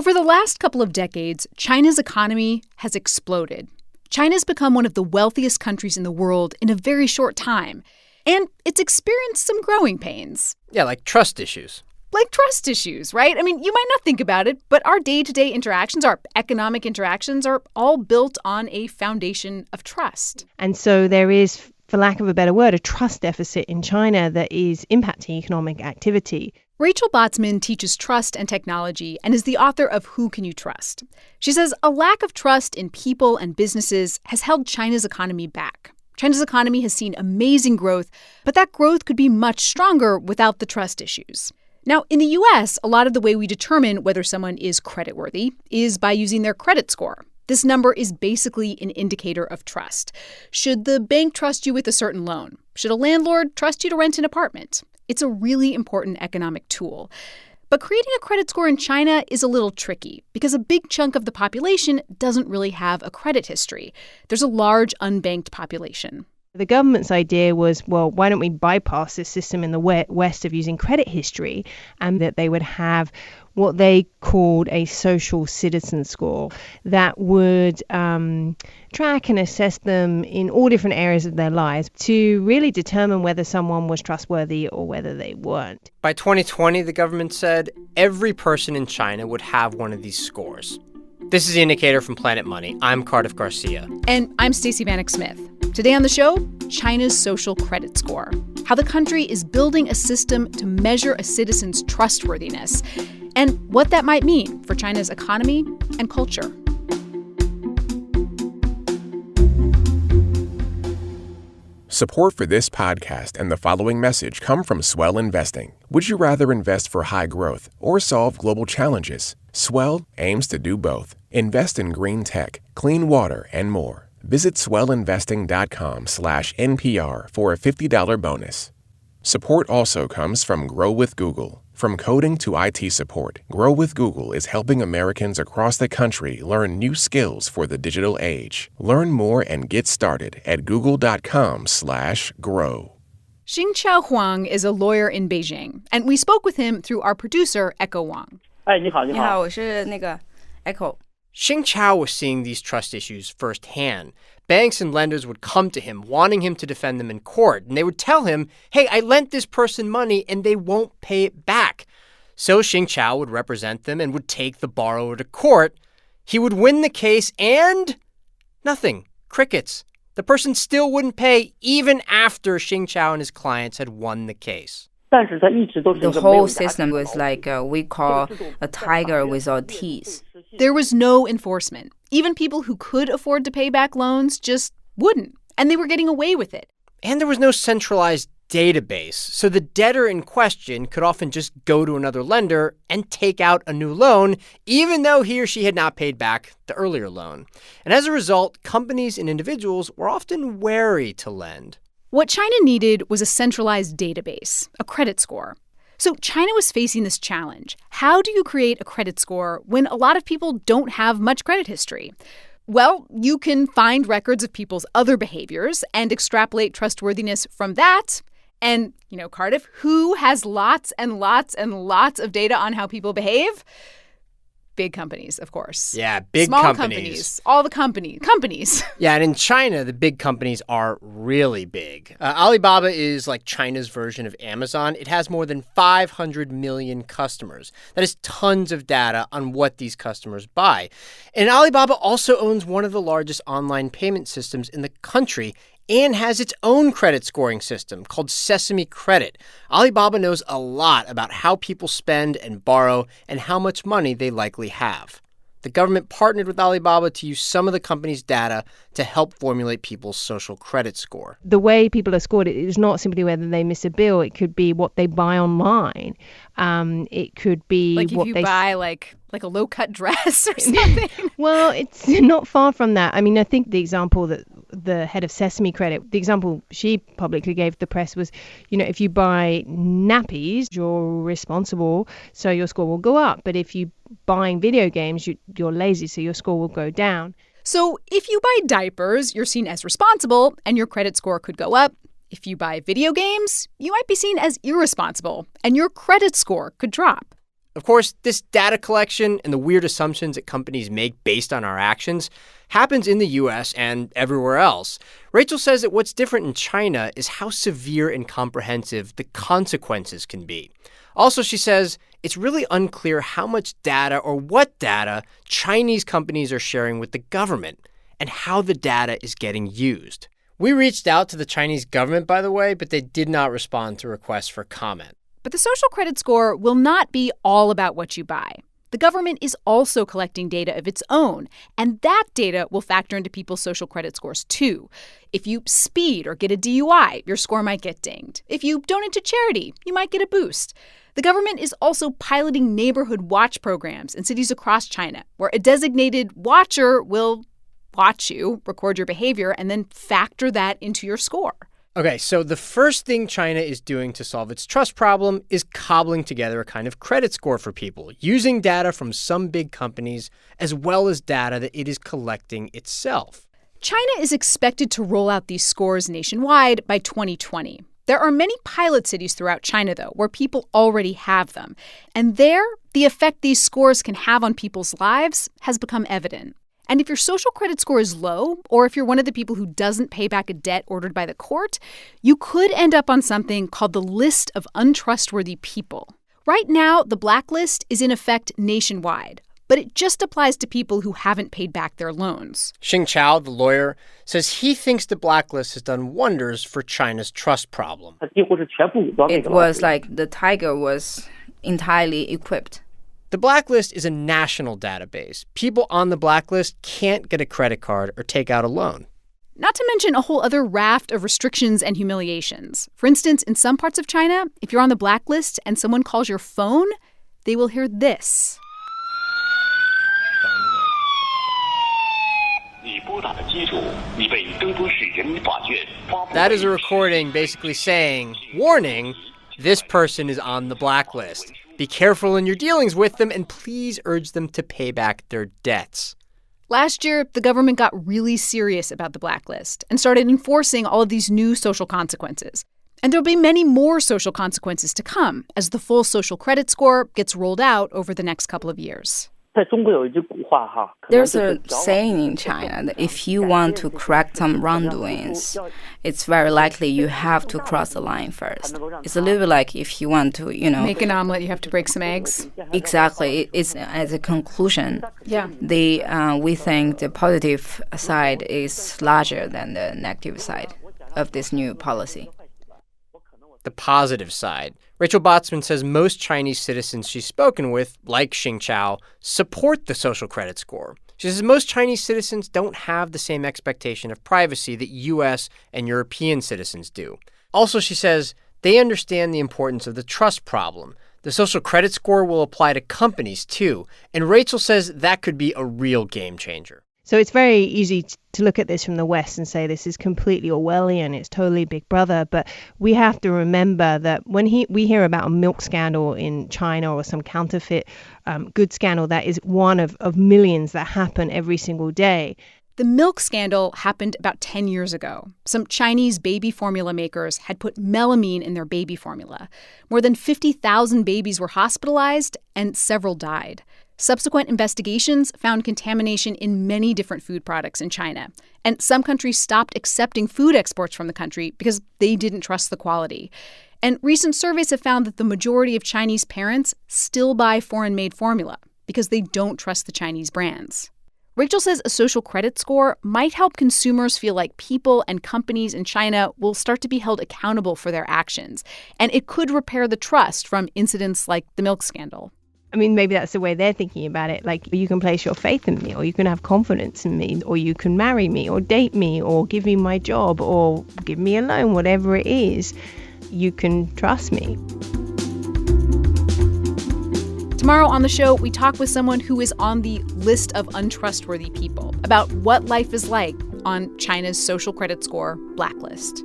Over the last couple of decades, China's economy has exploded. China's become one of the wealthiest countries in the world in a very short time. And it's experienced some growing pains. Yeah, like trust issues. Like trust issues, right? I mean, you might not think about it, but our day-to-day interactions, our economic interactions, are all built on a foundation of trust. And so there is, for lack of a better word, a trust deficit in China that is impacting economic activity. Rachel Botsman teaches trust and technology and is the author of Who Can You Trust? She says a lack of trust in people and businesses has held China's economy back. China's economy has seen amazing growth, but that growth could be much stronger without the trust issues. Now, in the U.S., a lot of the way we determine whether someone is creditworthy is by using their credit score. This number is basically an indicator of trust. Should the bank trust you with a certain loan? Should a landlord trust you to rent an apartment? It's a really important economic tool. But creating a credit score in China is a little tricky because a big chunk of the population doesn't really have a credit history. There's a large unbanked population. The government's idea was, well, why don't we bypass this system in the West of using credit history, and that they would have what they called a social citizen score that would track and assess them in all different areas of their lives to really determine whether someone was trustworthy or whether they weren't. By 2020, the government said every person in China would have one of these scores. This is the Indicator from Planet Money. I'm Cardiff Garcia. And I'm Stacey Vanek Smith. Today on the show, China's social credit score, how the country is building a system to measure a citizen's trustworthiness, and what that might mean for China's economy and culture. Support for this podcast and the following message come from Swell Investing. Would you rather invest for high growth or solve global challenges? Swell aims to do both. Invest in green tech, clean water, and more. Visit swellinvesting.com/NPR for a $50 bonus. Support also comes from Grow with Google. From coding to IT support, Grow with Google is helping Americans across the country learn new skills for the digital age. Learn more and get started at google.com/grow. Xingqiao Huang is a lawyer in Beijing, and we spoke with him through our producer, Echo Wang. 你好，我是那个 Echo。 Xingqiao was seeing these trust issues firsthand. Banks and lenders would come to him, wanting him to defend them in court. And they would tell him, hey, I lent this person money and they won't pay it back. So Xingqiao would represent them and would take the borrower to court. He would win the case and nothing. Crickets. The person still wouldn't pay even after Xingqiao and his clients had won the case. The whole system was like we call a tiger without teeth. There was no enforcement. Even people who could afford to pay back loans just wouldn't, and they were getting away with it. And there was no centralized database, so the debtor in question could often just go to another lender and take out a new loan, even though he or she had not paid back the earlier loan. And as a result, companies and individuals were often wary to lend. What China needed was a centralized database, a credit score. So China was facing this challenge. How do you create a credit score when a lot of people don't have much credit history? Well, you can find records of people's other behaviors and extrapolate trustworthiness from that. And, Cardiff, who has lots and lots and lots of data on how people behave? Big companies, of course. Yeah, big Small companies. All the companies. Yeah, and in China, the big companies are really big. Alibaba is like China's version of Amazon. It has more than 500 million customers. That is tons of data on what these customers buy. And Alibaba also owns one of the largest online payment systems in the country and has its own credit scoring system called Sesame Credit. Alibaba knows a lot about how people spend and borrow and how much money they likely have. The government partnered with Alibaba to use some of the company's data to help formulate people's social credit score. The way people are scored, it is not simply whether they miss a bill. It could be what they buy online. It could be like what if you they buy like a low-cut dress or something. Well, it's not far from that. I mean, I think the example that the head of Sesame Credit, the example she publicly gave the press was, if you buy nappies, you're responsible, so your score will go up. But if you're buying video games, you're lazy, so your score will go down. So if you buy diapers, you're seen as responsible, and your credit score could go up. If you buy video games, you might be seen as irresponsible, and your credit score could drop. Of course, this data collection and the weird assumptions that companies make based on our actions happens in the U.S. and everywhere else. Rachel says that what's different in China is how severe and comprehensive the consequences can be. Also, she says it's really unclear how much data or what data Chinese companies are sharing with the government and how the data is getting used. We reached out to the Chinese government, by the way, but they did not respond to requests for comment. But the social credit score will not be all about what you buy. The government is also collecting data of its own, and that data will factor into people's social credit scores, too. If you speed or get a DUI, your score might get dinged. If you donate to charity, you might get a boost. The government is also piloting neighborhood watch programs in cities across China, where a designated watcher will watch you, record your behavior, and then factor that into your score. Okay, so the first thing China is doing to solve its trust problem is cobbling together a kind of credit score for people, using data from some big companies as well as data that it is collecting itself. China is expected to roll out these scores nationwide by 2020. There are many pilot cities throughout China, though, where people already have them. And there, the effect these scores can have on people's lives has become evident. And if your social credit score is low, or if you're one of the people who doesn't pay back a debt ordered by the court, you could end up on something called the list of untrustworthy people. Right now, the blacklist is in effect nationwide, but it just applies to people who haven't paid back their loans. Xing Chao, the lawyer, says he thinks the blacklist has done wonders for China's trust problem. It was like the tiger was entirely equipped. The blacklist is a national database. People on the blacklist can't get a credit card or take out a loan. Not to mention a whole other raft of restrictions and humiliations. For instance, in some parts of China, if you're on the blacklist and someone calls your phone, they will hear this. That is a recording basically saying, warning, this person is on the blacklist. Be careful in your dealings with them, and please urge them to pay back their debts. Last year, the government got really serious about the blacklist and started enforcing all of these new social consequences. And there'll be many more social consequences to come as the full social credit score gets rolled out over the next couple of years. There's a saying in China that if you want to correct some wrongdoings, it's very likely you have to cross the line first. It's a little bit like if you want to, make an omelet, you have to break some eggs. Exactly. It's as a conclusion. Yeah. We think the positive side is larger than the negative side of this new policy. The positive side. Rachel Botsman says most Chinese citizens she's spoken with, like Xing Chao, support the social credit score. She says most Chinese citizens don't have the same expectation of privacy that U.S. and European citizens do. Also, she says they understand the importance of the trust problem. The social credit score will apply to companies, too. And Rachel says that could be a real game changer. So it's very easy to look at this from the West and say this is completely Orwellian, it's totally Big Brother. But we have to remember that when we hear about a milk scandal in China or some counterfeit goods scandal, that is one of millions that happen every single day. The milk scandal happened about 10 years ago. Some Chinese baby formula makers had put melamine in their baby formula. More than 50,000 babies were hospitalized and several died. Subsequent investigations found contamination in many different food products in China. And some countries stopped accepting food exports from the country because they didn't trust the quality. And recent surveys have found that the majority of Chinese parents still buy foreign-made formula because they don't trust the Chinese brands. Rachel says a social credit score might help consumers feel like people and companies in China will start to be held accountable for their actions. And it could repair the trust from incidents like the milk scandal. I mean, maybe that's the way they're thinking about it. Like, you can place your faith in me, or you can have confidence in me, or you can marry me, or date me, or give me my job, or give me a loan, whatever it is. You can trust me. Tomorrow on the show, we talk with someone who is on the list of untrustworthy people about what life is like on China's social credit score blacklist.